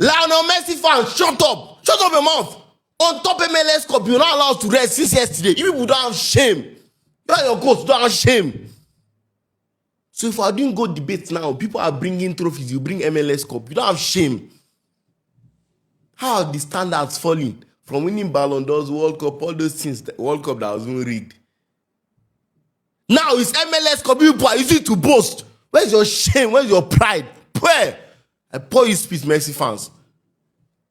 Lionel Messi fans, shut up. Shut up your mouth. On top MLS Cup, you're not allowed to rest since yesterday. You people don't have shame. You and your coach don't have shame. So if I didn't go debate now, people are bringing trophies. You bring MLS Cup. You don't have shame. How are the standards falling from winning Ballon d'Ors, World Cup, all those things, the World Cup that was even rigged? Now it's MLS Cup. People are using it to boast. Where's your shame? Where's your pride? Where? I pour you speech, Messi fans.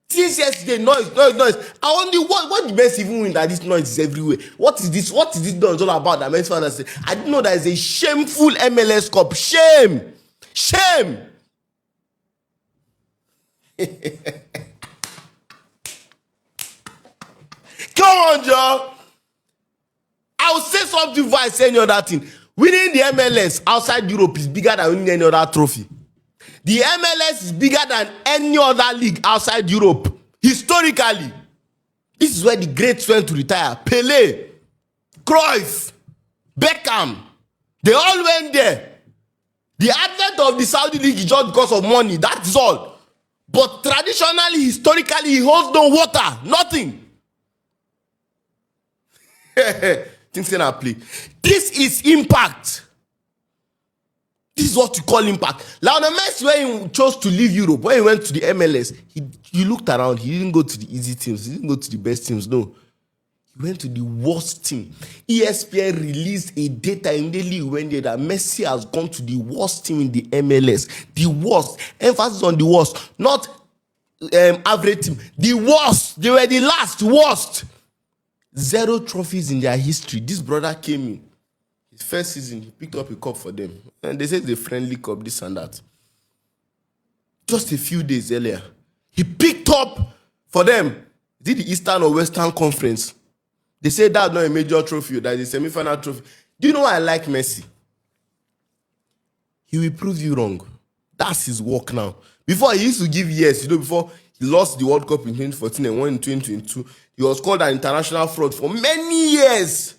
Since yesterday, noise. I wonder what the Messi even win that this noise is everywhere. What is this? What is this noise all about? That Messi fans say, I didn't know that is a shameful MLS Cup. Shame. Come on, Joe. I'll say something before I say any other thing. Winning the MLS outside Europe is bigger than winning any other trophy. The MLS is bigger than any other league outside Europe. Historically. This is where the greats went to retire. Pelé, Cruyff, Beckham. They all went there. The advent of the Saudi League is just because of money. That is all. But traditionally, historically, it holds no water. Nothing. Things cannot play. This is impact. This is what you call impact. Lionel Messi, when he chose to leave Europe, when he went to the MLS, he looked around. He didn't go to the easy teams. He didn't go to the best teams. No. He went to the worst team. ESPN released a data immediately he went there that Messi has gone to the worst team in the MLS. The worst. Emphasis on the worst. Not average team. The worst. They were the last worst. 0 trophies in their history. This brother came in. His first season, he picked up a cup for them. And they said it's a friendly cup, this and that. Just a few days earlier, he picked up for them. Did the Eastern or Western Conference? They said that's not a major trophy, that is a semi-final trophy. Do you know why I like Messi? He will prove you wrong. That's his work now. Before, he used to give years. Before he lost the World Cup in 2014 and won in 2022, he was called an international fraud for many years.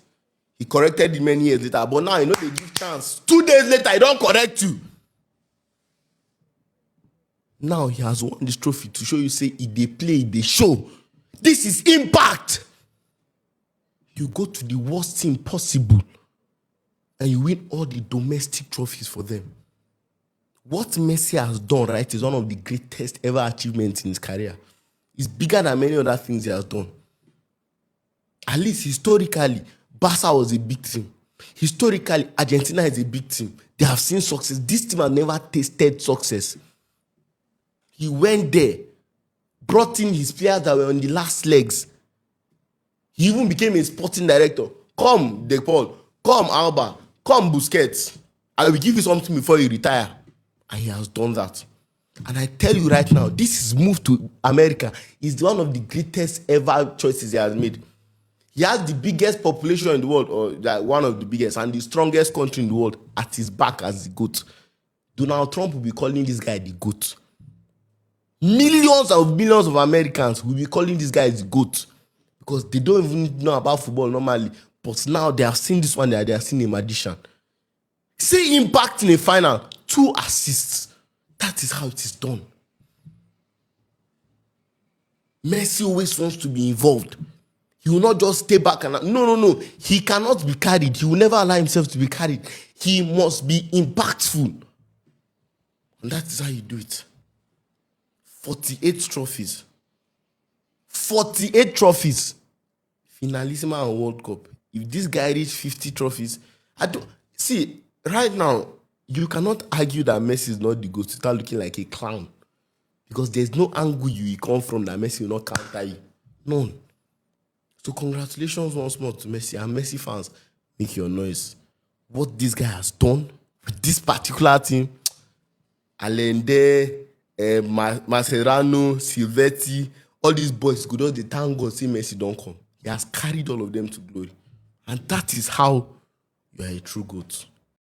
He corrected it many years later. But now, they give chance. 2 days later, he don't correct you. Now, he has won this trophy to show you, say, if they play, they show. This is impact. You go to the worst team possible and you win all the domestic trophies for them. What Messi has done, right, is one of the greatest ever achievements in his career. It's bigger than many other things he has done. At least historically, Barca was a big team. Historically, Argentina is a big team. They have seen success. This team has never tasted success. He went there, brought in his players that were on the last legs. He even became a sporting director. Come, De Paul. Come, Alba. Come, Busquets. I will give you something before you retire. And he has done that. And I tell you right now, this move to America is one of the greatest ever choices he has made. He has the biggest population in the world, or one of the biggest, and the strongest country in the world at his back as the GOAT. Donald Trump will be calling this guy the GOAT. Millions of Americans will be calling this guy the GOAT because they don't even know about football normally. But now they have seen this one, they have seen a magician. See impact in a final, 2 assists. That is how it is done. Messi always wants to be involved. He will not just stay back and... No. He cannot be carried. He will never allow himself to be carried. He must be impactful. And that is how you do it. 48 trophies. 48 trophies. Finalissima and World Cup. If this guy reached 50 trophies... See, right now, you cannot argue that Messi is not the GOAT without looking like a clown. Because there's no angle you come from that Messi will not counter you. None. So congratulations once more to Messi, and Messi fans, make your noise. What this guy has done with this particular team, Allende, Mascherano, Silvetti, all these boys, good old, they thank God, say Messi don't come. He has carried all of them to glory. And that is how you are a true GOAT.